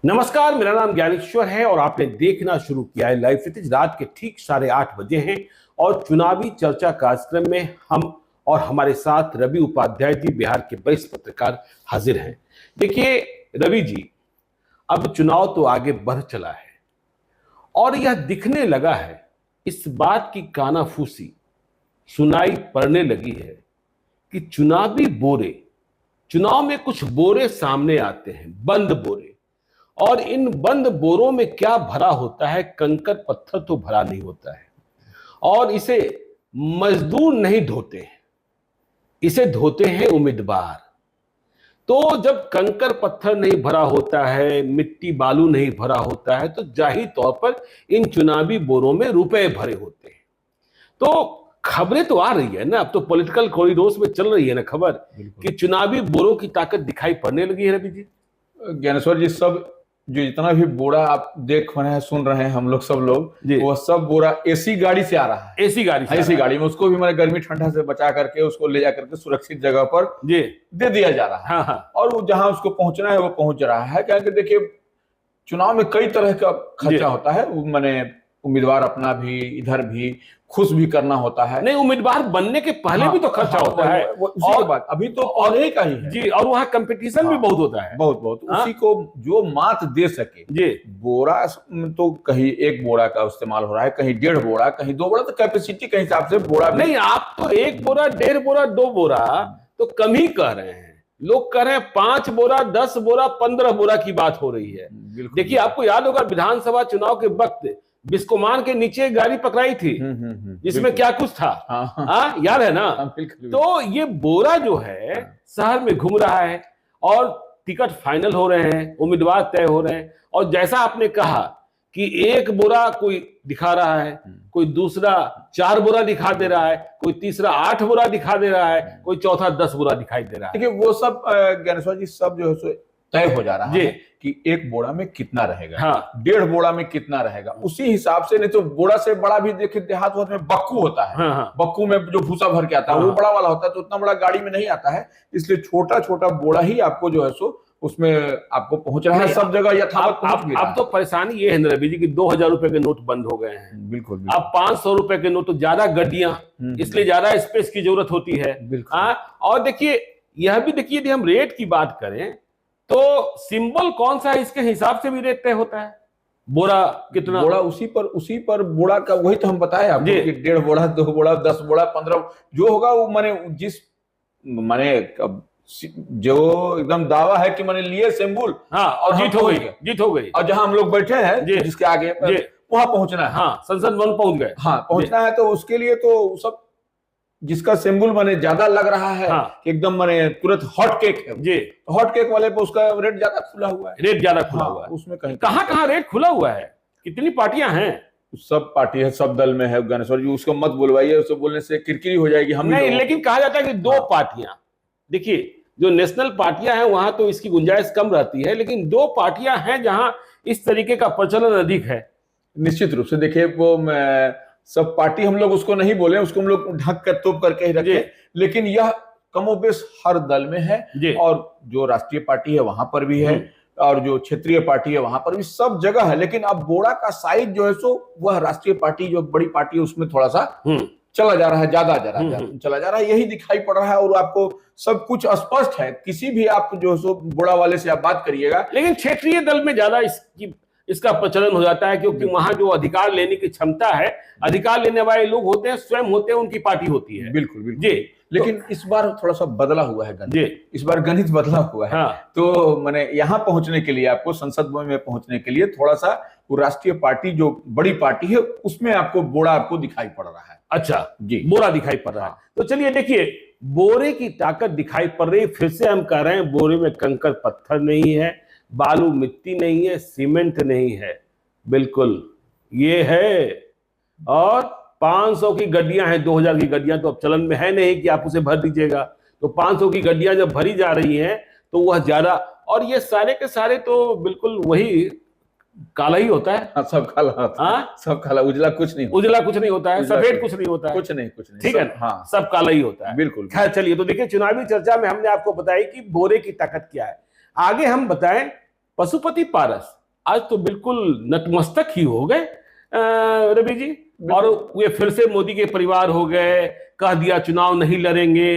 नमस्कार, मेरा नाम ज्ञानेश्वर है और आपने देखना शुरू किया है लाइव फितिज। रात के ठीक 8:30 बजे हैं और चुनावी चर्चा कार्यक्रम में हम और हमारे साथ रवि उपाध्याय जी, बिहार के वरिष्ठ पत्रकार, हाजिर हैं। देखिए रवि जी, अब चुनाव तो आगे बढ़ चला है और यह दिखने लगा है, इस बात की कानाफूसी सुनाई पड़ने लगी है कि चुनावी बोरे, चुनाव में कुछ बोरे सामने आते हैं, बंद बोरे, और इन बंद बोरों में क्या भरा होता है? कंकड़ पत्थर तो भरा नहीं होता है और इसे मजदूर नहीं ढोते हैं, इसे धोते हैं उम्मीदवार। तो जब कंकड़ पत्थर नहीं भरा होता है, मिट्टी बालू नहीं भरा होता है, तो जाहिर तौर पर इन चुनावी बोरों में रुपए भरे होते हैं। तो खबरें तो आ रही है ना, अब तो पॉलिटिकल कॉरिडोर्स में चल रही है ना खबर कि चुनावी बोरों की ताकत दिखाई पड़ने लगी है। रवि जी, ज्ञानेश्वर जी, सब जो जितना भी बोरा आप देख रहे हैं, सुन रहे हैं, हम लोग सब लोग, वो सब बोरा एसी गाड़ी से आ रहा है। एसी गाड़ी में उसको भी मैंने गर्मी ठंडा से बचा करके उसको ले जा करके सुरक्षित जगह पर दे दिया जा रहा है। हाँ हाँ। और वो जहां उसको पहुंचना है वो पहुंच रहा है। क्योंकि देखिए, चुनाव में कई तरह का खर्चा होता है। मैंने उम्मीदवार अपना भी, इधर भी खुश भी करना होता है। नहीं, उम्मीदवार बनने के पहले भी तो खर्चा होता है। और बात अभी तो पहले का ही है जी, और वहाँ कंपटीशन भी बहुत होता है, बहुत उसी को जो मात दे सके। जी, बोरा तो कहीं एक बोरा का इस्तेमाल हो रहा है, कहीं 1.5 बोरा, कहीं 2 बोरा। तो कैपेसिटी के हिसाब से बोरा नहीं, आप तो 1 बोरा, 1.5 बोरा, 2 बोरा तो कम ही कह रहे हैं। लोग कह रहे हैं 5 बोरा, 10 बोरा, 15 बोरा की बात हो रही है। देखिए, आपको याद होगा विधानसभा चुनाव के वक्त बिस्कोमान के नीचे गाड़ी पकड़ाई थी जिसमें क्या कुछ था। याद है ना? तो ये बोरा जो है शहर में घूम रहा है और टिकट फाइनल हो रहे हैं, उम्मीदवार तय हो रहे हैं। और जैसा आपने कहा कि 1 बोरा कोई दिखा रहा है, कोई दूसरा 4 बोरा दिखा दे रहा है, कोई तीसरा 8 बोरा दिखा दे रहा है, कोई चौथा 10 बोरा दिखाई दे रहा है। देखिए, वो सब ज्ञानेश्वर जी सब जो है तय हो जा रहा है कि 1 बोरा में कितना रहेगा, 1.5 बोरा में कितना रहेगा। उसी हिसाब से, नहीं तो बोरा से बड़ा भी देखिए देहात में बक्कू होता है। बक्कू में जो भूसा भर के आता है वो बड़ा वाला होता है, तो उतना बड़ा गाड़ी में नहीं आता है। इसलिए छोटा छोटा बोरा ही आपको जो है उसमें आपको पहुंच रहा है सब जगह यथावत पहुंच भी रहा है। अब तो परेशानी ये है रवि जी कि 2000 रुपए के नोट बंद हो गए हैं। बिल्कुल। अब 500 रुपए के नोट, तो ज्यादा गड्डियां, इसलिए ज्यादा स्पेस की जरूरत होती है। और देखिए, यह भी देखिए, यदि हम रेट की बात करें तो सिंबल कौन सा है इसके हिसाब से भी रेट तय होता है। बोरा कितना, बोरा उसी पर बोरा का, वही तो हम बताए आपको कि 1.5 बोरा, 2 बोरा, 10 बोरा, 15 जो होगा वो माने जिस माने जो एकदम दावा है कि मैंने लिए सिंबल, और जीत हो गई। और जहां हम लोग बैठे हैं जिसके आगे वहां पहुंचना है। संसद भवन पहुंच गए। पहुंचना है, तो उसके लिए तो सब जिसका सिंबल माने ज्यादा लग रहा है कि एकदम माने तुरंत हॉट केक है जी, हॉट केक वाले पे उसका रेट ज्यादा खुला हुआ है। उसमें कहां रेट खुला हुआ है? कितनी पार्टियां हैं? सब पार्टी है, सब दल में है ज्ञानेश्वर जी। उसको मत बुलवाइए, उसको बोलने से किरकिरी हो जाएगी। हम नहीं, लेकिन कहा जाता है कि 2 पार्टियां, देखिए जो नेशनल पार्टियां हैं वहां तो इसकी गुंजाइश कम रहती है, लेकिन 2 पार्टियां हैं जहां इस तरीके का प्रचलन अधिक है। निश्चित रूप से देखिए, वो सब पार्टी हम लोग उसको नहीं बोले, उसको हम लोग ढक कर तोप करके ही रखे, लेकिन यह कमोबेश हर दल में है। और जो राष्ट्रीय पार्टी है वहां पर भी है और जो क्षेत्रीय पार्टी है वहां पर भी, सब जगह है। लेकिन अब बोरा का साइज जो है वह राष्ट्रीय पार्टी, जो बड़ी पार्टी है, उसमें थोड़ा सा चला जा रहा है, ज्यादा चला जा रहा है, यही दिखाई पड़ रहा है। और आपको सब कुछ स्पष्ट है, किसी भी आप जो बोरा वाले से आप बात करिएगा। लेकिन क्षेत्रीय दल में ज्यादा इसका प्रचलन हो जाता है, क्योंकि वहां जो अधिकार लेने की क्षमता है, अधिकार लेने वाले लोग होते हैं, स्वयं होते हैं, उनकी पार्टी होती है। बिल्कुल जी। लेकिन इस बार थोड़ा सा बदला हुआ है गणित, इस बार गणित बदला हुआ है। तो मैंने यहाँ पहुंचने के लिए, आपको संसद भवन में पहुंचने के लिए थोड़ा सा वो राष्ट्रीय पार्टी जो बड़ी पार्टी है उसमें आपको बोरा आपको दिखाई पड़ रहा है। अच्छा जी, बोरा दिखाई पड़ रहा है। तो चलिए देखिए, बोरे की ताकत दिखाई पड़ रही है। फिर से हम कह रहे हैं, बोरे में कंकड़ पत्थर नहीं है, बालू मिट्टी नहीं है, सीमेंट नहीं है, बिल्कुल ये है। और 500 की गड्डियां हैं, 2000 की गड्डियां तो अब चलन में है नहीं कि आप उसे भर दीजिएगा। तो 500 की गड्डियां जब भरी जा रही हैं तो वह ज्यादा, और ये सारे के सारे तो बिल्कुल वही काला ही होता है। सब काला, सब काला, उजला कुछ नहीं होता है, सफेद कुछ नहीं होता है, कुछ नहीं ठीक है। सब काला ही होता है, बिल्कुल। खैर चलिए, तो देखिए, चुनावी चर्चा में हमने आपको बताया कि बोरे की ताकत क्या है। आगे हम बताएं पशुपति पारस आज तो बिल्कुल नतमस्तक ही हो गए रवि जी, और वे फिर से मोदी के परिवार हो गए, कह दिया चुनाव नहीं लड़ेंगे।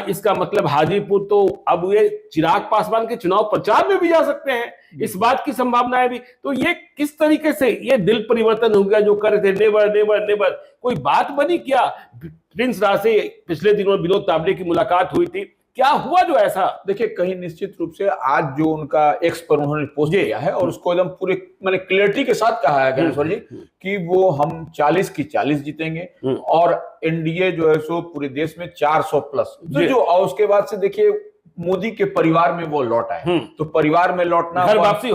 इसका मतलब हाजीपुर तो अब वे चिराग पासवान के चुनाव प्रचार में भी जा सकते हैं, इस बात की संभावना है भी। तो ये किस तरीके से ये दिल परिवर्तन हो गया जो कर रहे थे नेवर नेवर नेवर, कोई बात बनी क्या? प्रिंस राज से पिछले दिनों विनोद तावड़े की मुलाकात हुई थी, क्या हुआ जो ऐसा? देखिए, कहीं निश्चित रूप से आज जो उनका एक्स पर उन्होंने पोस्ट किया है और उसको एकदम पूरे मैंने क्लियरटी के साथ कहा है ज्ञानेश्वर जी कि वो हम 40 की 40 जीतेंगे और एनडीए जो है सो पूरे देश में 400 प्लस जो, और उसके बाद से देखिए मोदी के परिवार में वो लौट आए, तो परिवार में लौटना, घर वापसी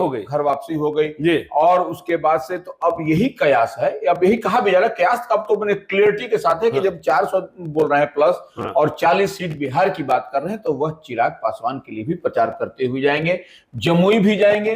हो गई और उसके बाद से तो अब यही कयास है, अब यही कहा भी जा रहा है कयास अब तो मैंने क्लियरिटी के साथ है कि जब 400 बोल रहे हैं प्लस और 40 सीट बिहार की बात कर रहे हैं, तो वह चिराग पासवान के लिए भी प्रचार करते हुए जाएंगे, जमुई भी जाएंगे,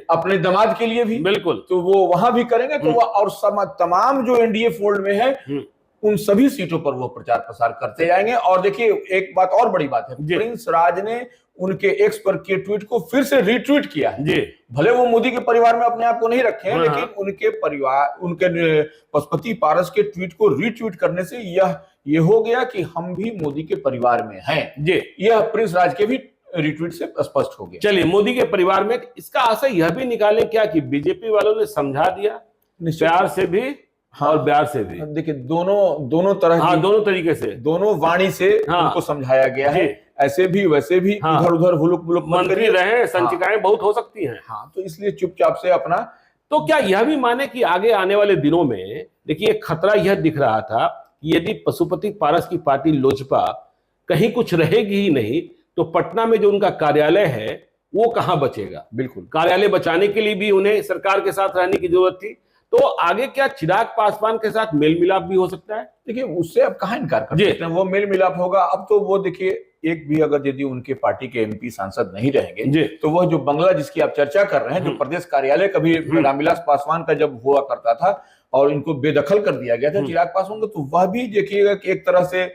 अपने दामाद के लिए भी बिल्कुल, तो वो वहां भी करेंगे। तो वह और तमाम जो एनडीए फोल्ड में है उन सभी सीटों पर वो प्रचार प्रसार करते जाएंगे। और देखिए एक बात और बड़ी बात है, प्रिंस राज ने उनके एक्स पर के ट्वीट को फिर से रीट्वीट किया है। भले वो मोदी के परिवार में अपने आप को नहीं रखे हैं, लेकिन उनके परिवार, उनके पशुपति पारस के ट्वीट को रीट्वीट करने से ये हो गया कि हम भी मोदी के परिवार में हैं। यह प्रिंस राज के भी रिट्वीट से स्पष्ट हो गया। चलिए, मोदी के परिवार में इसका आशय यह भी निकाले क्या कि बीजेपी वालों ने समझा दिया प्यार से भी और प्यार से भी? देखिए दोनों तरह दोनों तरीके से, दोनों वाणी से उनको समझाया गया है, ऐसे भी वैसे भी, इधर उधर हुलुक बुलुक मंत्री रहे, संचिकाएं बहुत हो सकती हैं। तो इसलिए चुपचाप से अपना। तो क्या यह भी माने कि आगे आने वाले दिनों में देखिए खतरा यह दिख रहा था कि यदि पशुपति पारस की पार्टी लोजपा कहीं कुछ रहेगी ही नहीं, तो पटना में जो उनका कार्यालय है वो कहां बचेगा? बिल्कुल, कार्यालय बचाने के लिए भी उन्हें सरकार के साथ रहने की जरूरत थी। तो आगे क्या चिराग पासवान के साथ मेल मिलाप भी हो सकता है? देखिए उससे अब कहां इनकार कर सकते हैं, वो मेल मिलाप होगा। अब तो वो देखिए एक भी अगर यदि उनके पार्टी के एमपी सांसद नहीं रहेंगे तो वह जो बंगला जिसकी आप चर्चा कर रहे हैं, जो प्रदेश कार्यालय कभी रामविलास पासवान का जब हुआ करता था और इनको बेदखल कर दिया गया था चिराग पासवान को, तो वह भी देखिएगा कि एक तरह से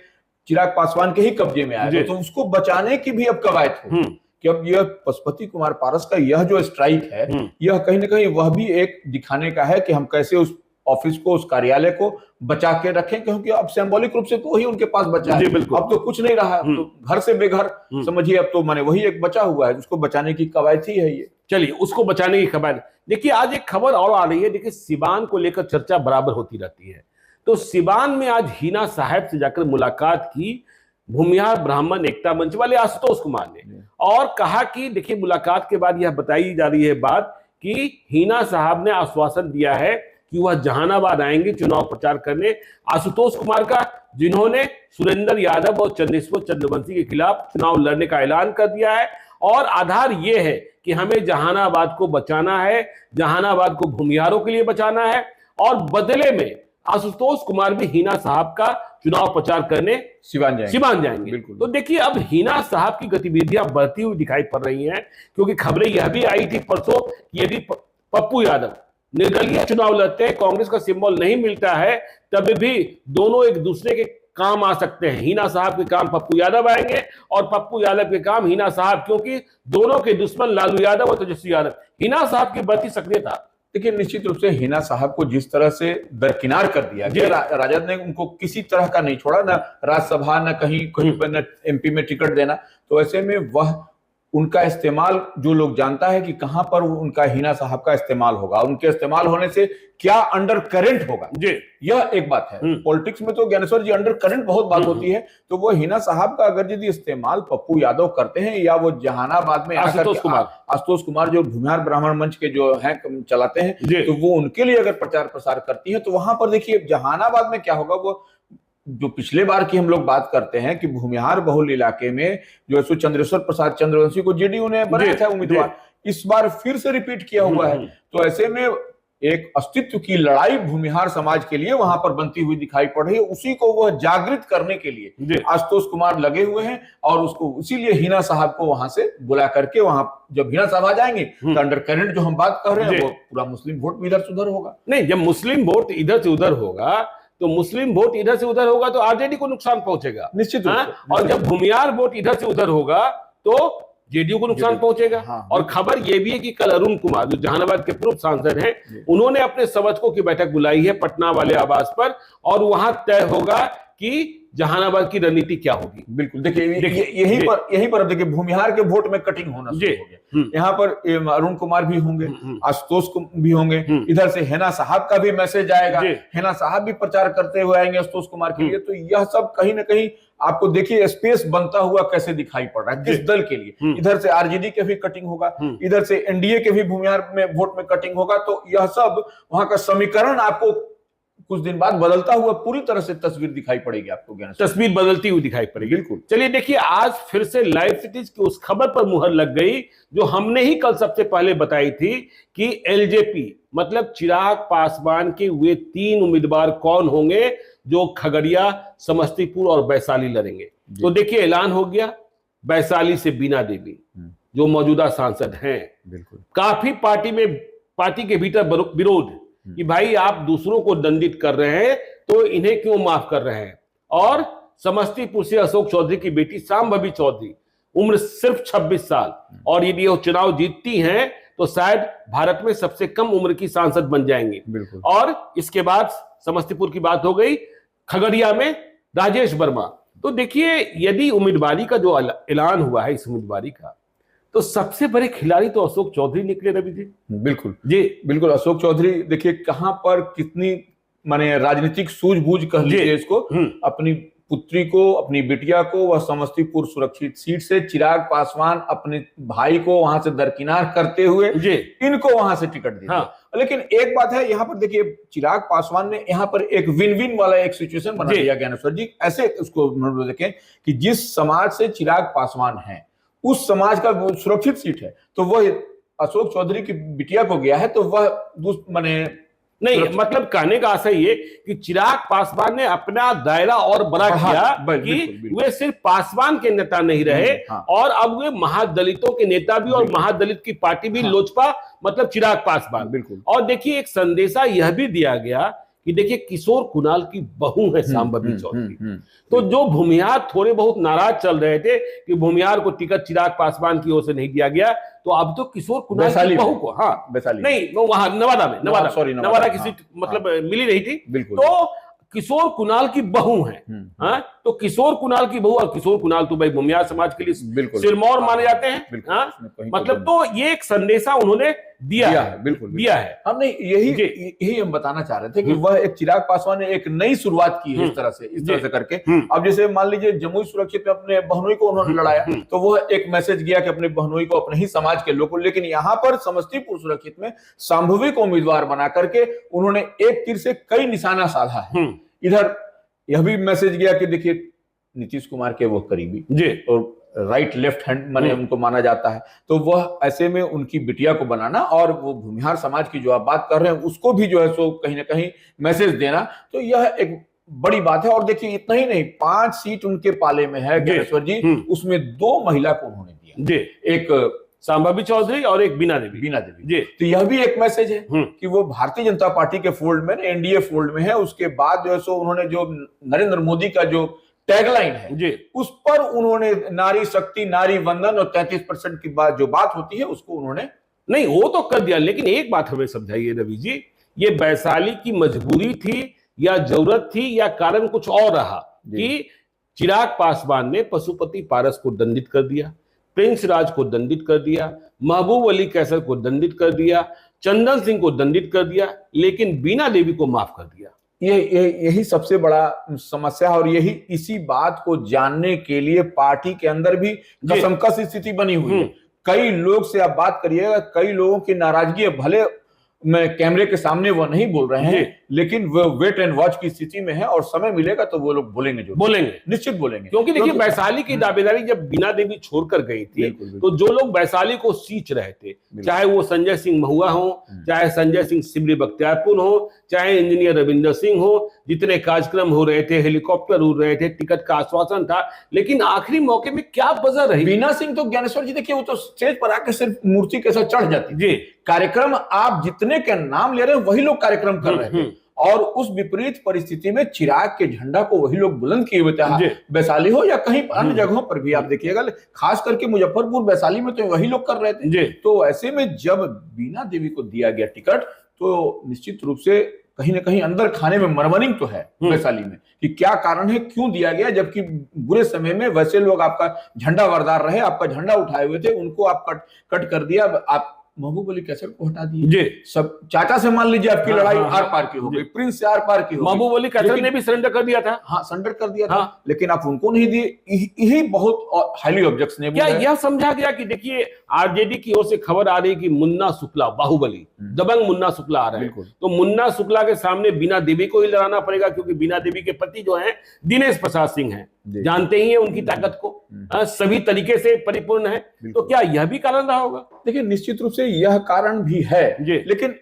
चिराग पासवान के ही कब्जे में आया, तो उसको बचाने की भी अब कवायद हो कि अब यह पशुपति कुमार पारस का यह जो स्ट्राइक है, यह कहीं ना कहीं वह भी एक दिखाने का है कि हम कैसे उस ऑफिस को, उस कार्यालय को बचा के रखें, क्योंकि अब सिंबॉलिक रूप से तो वही उनके पास बचा है, अब तो कुछ नहीं रहा, तो घर से बेघर समझिए, अब तो माने वही एक बचा हुआ है, उसको बचाने की कवायद ही है ये। चलिए, उसको बचाने की कवायद। देखिए आज एक खबर और आ रही है, देखिए सिवान को लेकर चर्चा बराबर होती रहती है, तो सिवान में आज हिना साहब से जाकर मुलाकात की भूमिहार ब्राह्मण एकता मंच वाले आशुतोष कुमार ने, और कहा कि देखिए मुलाकात के बाद यह बताई जा रही है बात कि हिना साहब ने आश्वासन दिया है कि वह जहानाबाद आएंगे चुनाव प्रचार करने। आशुतोष कुमार का, जिन्होंने सुरेंद्र यादव और चंद्रेश्वर चंद्रवंशी के खिलाफ चुनाव लड़ने का ऐलान कर दिया है, और आधार यह है कि हमें जहानाबाद को बचाना है, जहानाबाद को भूमिहारों के लिए बचाना है, और बदले में आशुतोष कुमार भी हिना साहब का चुनाव प्रचार करने सिवान जाएंगे। बिल्कुल। तो देखिए अब हिना साहब की गतिविधियां बढ़ती हुई दिखाई पड़ रही हैं, क्योंकि खबरें यह भी आई थी परसों कि यदि पप्पू यादव निर्दलीय चुनाव लड़ते हैं, कांग्रेस का सिंबल नहीं मिलता है, तब भी दोनों एक दूसरे के काम आ सकते हैं। हिना साहब के काम पप्पू यादव आएंगे और पप्पू यादव के काम हिना साहब, क्योंकि दोनों के दुश्मन लालू यादव और तेजस्वी यादव। हिना साहब की बढ़ती सक्रियता, देखिए निश्चित रूप से हिना साहब को जिस तरह से दरकिनार कर दिया गया, राजद ने उनको किसी तरह का नहीं छोड़ा, ना राज्यसभा, ना कहीं पर, ना एमपी में टिकट देना, तो ऐसे में वह उनका इस्तेमाल जो लोग जानता है कि कहां पर उनका हिना साहब का इस्तेमाल होगा, उनके इस्तेमाल होने से क्या अंडर करंट होगा, यह एक बात है। पॉलिटिक्स में तो ज्ञानेश्वर जी अंडर करंट बहुत बात होती है, तो वो हिना साहब का अगर यदि इस्तेमाल पप्पू यादव करते हैं, या वो जहानाबाद में आशुतोष कुमार जो भूमिहार ब्राह्मण मंच के जो हैं चलाते हैं, तो वो उनके लिए अगर प्रचार प्रसार करती है, तो वहां पर देखिए जहानाबाद में क्या होगा। वो जो पिछले बार की हम लोग बात करते हैं कि भूमिहार बहुल इलाके में जो है चंद्रेश्वर प्रसाद चंद्रवंशी को जेडीयू ने बनाया था उम्मीदवार, इस बार फिर से रिपीट किया हुआ है। तो ऐसे में एक अस्तित्व की लड़ाई भूमिहार समाज के लिए वहां पर बनती हुई दिखाई पड़ रही है, उसी को वह जागृत करने के लिए आशुतोष कुमार लगे हुए हैं, और उसको इसीलिए हिना साहब को वहां से बुला करके, वहां जब हिना साहब आ जाएंगे तो अंडर करंट जो हम बात कर रहे हैं वो पूरा मुस्लिम वोट भी इधर से उधर होगा। नहीं, जब मुस्लिम वोट इधर से उधर होगा तो मुस्लिम वोट इधर से उधर होगा तो आरजेडी को नुकसान पहुंचेगा निश्चित। और जब भूमिहार वोट इधर से उधर होगा तो जेडीयू को नुकसान पहुंचेगा। हाँ, और खबर यह भी है कि कल अरुण कुमार जो जहानाबाद के पूर्व सांसद हैं, उन्होंने अपने समर्थकों की बैठक बुलाई है पटना वाले आवास पर, और वहां तय होगा कि जहानाबाद की रणनीति क्या होगी। बिल्कुल, देखिए यहीं पर अब देखिए भूमिहार के वोट में कटिंग होना शुरू हो गया। यहाँ पर अरुण कुमार भी होंगे, आशुतोष भी होंगे, इधर से हेना साहब का भी मैसेज आएगा, हेना साहब भी प्रचार करते हुए आएंगे आशुतोष कुमार के लिए। तो यह सब कहीं ना कहीं आपको देखिए स्पेस बनता हुआ कैसे दिखाई पड़ रहा है किस दल के लिए। इधर से आरजेडी के भी कटिंग होगा, इधर से एनडीए के भी भूमिहार में वोट में कटिंग होगा। तो यह सब वहां का समीकरण आपको कुछ दिन बाद बदलता हुआ पूरी तरह से तस्वीर दिखाई पड़ेगी आपको। तस्वीर बदलती हुई दिखाई पड़ेगी। बिल्कुल। चलिए देखिए, आज फिर से लाइव सिटीज की उस खबर पर मुहर लग गई जो हमने ही कल सबसे पहले बताई थी कि एलजेपी मतलब चिराग पासवान के वे 3 उम्मीदवार कौन होंगे जो खगड़िया, समस्तीपुर और वैशाली लड़ेंगे। तो देखिए ऐलान हो गया, वैशाली से बीना देवी जो मौजूदा सांसद हैं। बिल्कुल। काफी पार्टी के भीतर विरोध कि भाई आप दूसरों को दंडित कर रहे हैं तो इन्हें क्यों माफ कर रहे हैं। और समस्तीपुर से अशोक चौधरी की बेटी शांभवी चौधरी, उम्र सिर्फ 26 साल, और यदि वो चुनाव जीतती हैं तो शायद भारत में सबसे कम उम्र की सांसद बन जाएंगी। बिल्कुल। और इसके बाद समस्तीपुर की बात हो गई, खगड़िया में राजेश वर्मा। तो देखिए यदि उम्मीदवारी का जो ऐलान हुआ है इस उम्मीदवारी का, तो सबसे बड़े खिलाड़ी तो अशोक चौधरी निकले रवि जी। बिल्कुल जी, बिल्कुल। अशोक चौधरी देखिए कहां पर कितनी माने राजनीतिक सूझबूझ कह लीजिए इसको, अपनी पुत्री को, अपनी बिटिया को वह समस्तीपुर सुरक्षित सीट से चिराग पासवान अपने भाई को वहां से दरकिनार करते हुए इनको वहां से टिकट दी। हाँ। लेकिन एक बात है यहाँ पर देखिए, चिराग पासवान ने यहाँ पर एक विन विन वाला एक सिचुएशन बना दिया ज्ञानेश्वर जी। ऐसे उसको देखें कि जिस समाज से चिराग पासवान है उस समाज का सुरक्षित सीट है, तो वह अशोक चौधरी की बिटिया को गया है, तो वह माने नहीं, मतलब कहने का आशय ये कि चिराग पासवान ने अपना दायरा और बड़ा किया कि वे सिर्फ पासवान के नेता नहीं रहे, और अब वे महादलितों के नेता भी, और महादलित की पार्टी भी लोजपा मतलब चिराग पासवान। बिल्कुल। और देखिए एक संदेशा यह भी दिया गया कि देखिए किशोर कुणाल की बहू है शांभवी चौधरी। तो जो भूमिहार थोड़े बहुत नाराज चल रहे थे कि भूमिहार को टिकट चिराग पासवान की ओर से नहीं दिया गया, तो अब तो किशोर कुणाल की बहू को, हाँ नहीं वो वहां नवादा की सीट मतलब मिली रही थी। तो किशोर कुणाल की बहू है। हाँ, तो किशोर कुणाल की बहू, और किशोर कुणाल तो भाई भूमिहार समाज के लिए सिरमौर माने जाते हैं। हाँ, मतलब तो ये एक संदेशा उन्होंने दिया है। बिल्कुल दिया है। हमने यही हम बताना चाह रहे थे कि वह एक चिराग पासवान ने एक नई शुरुआत की है इस तरह से करके। अब जैसे मान लीजिए जमुई सुरक्षित में अपने बहनोई को उन्होंने लड़ाया, तो वह एक मैसेज गया कि अपने बहनोई को, अपने ही समाज के लोगों। लेकिन यहाँ पर समस्तीपुर सुरक्षित में शांभवी को उम्मीदवार बना करके उन्होंने एक तीर से कई निशाना साधा है। इधर यह भी मैसेज गया कि देखिए नीतीश कुमार के वो करीबी और राइट लेफ्ट हैंड माने उनको माना जाता है, तो वह ऐसे में उनकी बिटिया को बनाना और वो भूमिहार समाज की जो आप बात कर रहे हैं उसको भी जो है सो कहीं ना कहीं मैसेज देना, तो यह एक बड़ी बात है। और देखिए इतना ही नहीं, 5 सीट उनके पाले में है ज्ञानेश्वर जी, उसमें 2 महिला को उन्होंने दिया, एक शांभवी चौधरी और एक बीना देवी जी। तो यह भी एक मैसेज है कि वो भारतीय जनता पार्टी के फोल्ड में, एनडीए फोल्ड में है। उसके बाद जो है सो उन्होंने जो नरेंद्र मोदी का जो टैगलाइन है जी, उस पर उन्होंने नारी शक्ति, नारी वंदन और 33% की बात जो बात होती है उसको उन्होंने नहीं वो तो कर दिया। लेकिन एक बात हमें समझाइए रवि जी, ये वैशाली की मजबूरी थी या जरूरत थी या कारण कुछ और रहा कि चिराग पासवान ने पशुपति पारस को दंडित कर दिया, प्रिंस राज को दंडित कर दिया, महबूब अली कैसर को दंडित कर दिया, चंदन सिंह को दंडित कर दिया, लेकिन बीना देवी को माफ कर दिया। यही सबसे बड़ा समस्या है। और यही इसी बात को जानने के लिए पार्टी के अंदर भी कसमकस स्थिति बनी हुई है। कई लोग से आप बात करिएगा, कई लोगों की नाराजगी है, भले मैं कैमरे के सामने वो नहीं बोल रहे हैं, लेकिन वो वेट एंड वॉच की स्थिति में है और समय मिलेगा तो वो लोग बोलेंगे, निश्चित बोलेंगे। क्योंकि देखिए वैशाली की दावेदारी जब बीना देवी छोड़कर गई थी तो जो लोग वैशाली को सींच रहे थे, चाहे वो संजय सिंह महुआ हो, चाहे संजय सिंह सिमरी बख्तियारपुर हो, चाहे इंजीनियर रविंदर सिंह हो, जितने कार्यक्रम हो रहे थे, हेलीकॉप्टर उड़ रहे थे, टिकट का आश्वासन था, लेकिन आखिरी मौके में क्या वजह रही? बीना सिंह तो ज्ञानेश्वर जी देखिए वो तो स्टेज पर आकर सिर्फ मूर्ति के साथ चढ़ जाती जी। कार्यक्रम आप जितने के नाम ले रहे हैं वही लोग कार्यक्रम कर रहे थे। और उस विपरीत परिस्थिति में चिराग के झंडा को वही लोग बुलंद किए हुए थे, वैशाली हो या कहीं अन्य जगहों पर भी आप देखिएगा, खास करके मुजफ्फरपुर वैशाली में तो वही लोग कर रहे थे। तो ऐसे में जब बीना देवी को दिया गया टिकट तो निश्चित रूप से कहीं ना कहीं अंदर खाने में मरमरिंग तो है वैशाली में कि क्या कारण है, क्यों दिया गया, जबकि बुरे समय में वैसे लोग आपका झंडा वरदार रहे, आपका झंडा उठाए हुए थे, उनको आप कट कर दिया। आप महबूब अली कैसर को हटा दिए, सब चाचा से मान लीजिए आपकी लड़ाई आर पार की हो गई, प्रिंस से आर पार की हो गई, महबूब अली कैसर ने भी सरेंडर कर दिया था। हाँ, सरेंडर कर दिया था, लेकिन आप उनको नहीं दिए, यही बहुत हाईली ऑब्जेक्शनेबल है। यह समझा गया कि देखिए आरजेडी की ओर से खबर आ रही कि मुन्ना शुक्ला, बाहुबली दबंग मुन्ना शुक्ला आ रहे हैं, तो मुन्ना शुक्ला के सामने बीना देवी को ही लड़ाना पड़ेगा, क्योंकि बीना देवी के पति जो है दिनेश प्रसाद सिंह हैं, जानते ही है उनकी ताकत को, सभी तरीके से परिपूर्ण है। तो क्या यह भी कारण रहा होगा? देखिए निश्चित रूप से यह कारण भी है, लेकिन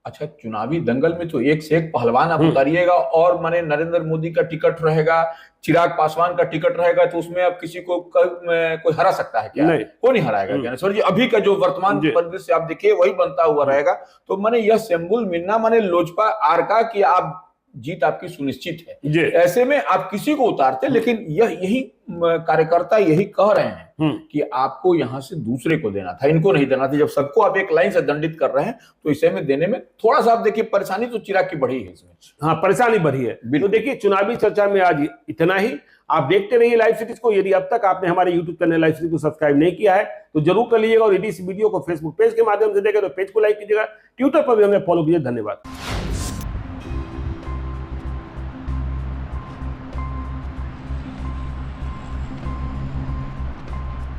अच्छा, चुनावी दंगल में तो एक से एक पहलवान आप उतारिएगा, और माने नरेंद्र मोदी का टिकट रहेगा, चिराग पासवान का टिकट रहेगा, तो उसमें अब किसी को कोई हरा सकता है क्या? नहीं, कोई नहीं हराएगा ज्ञानेश्वर जी। अभी का जो वर्तमान परिदृश्य आप देखिए वही बनता हुआ रहेगा। तो माने यह सिंबल मिलना माने लोजपा आर का कि आप जीत आपकी सुनिश्चित है। ऐसे में आप किसी को उतारते, लेकिन यही कार्यकर्ता यही कह रहे हैं कि आपको यहां से दूसरे को देना था, इनको नहीं देना था। जब सबको आप एक लाइन से दंडित कर रहे हैं तो इसे में देने में थोड़ा सा आप देखिए परेशानी तो चिराग की बढ़ी है इसमें। हाँ, परेशानी बढ़ी है। तो देखिए चुनावी चर्चा में आज इतना ही। आप देखते रहिए लाइव सिटीज को। यदि अब तक आपने हमारे यूट्यूब चैनल लाइव सिटीज को सब्सक्राइब नहीं किया है तो जरूर कर लीजिएगा, और यदि इस वीडियो को फेसबुक पेज के माध्यम से देखें तो पेज को लाइक कीजिएगा, ट्विटर पर भी हमें फॉलो कीजिए। धन्यवाद।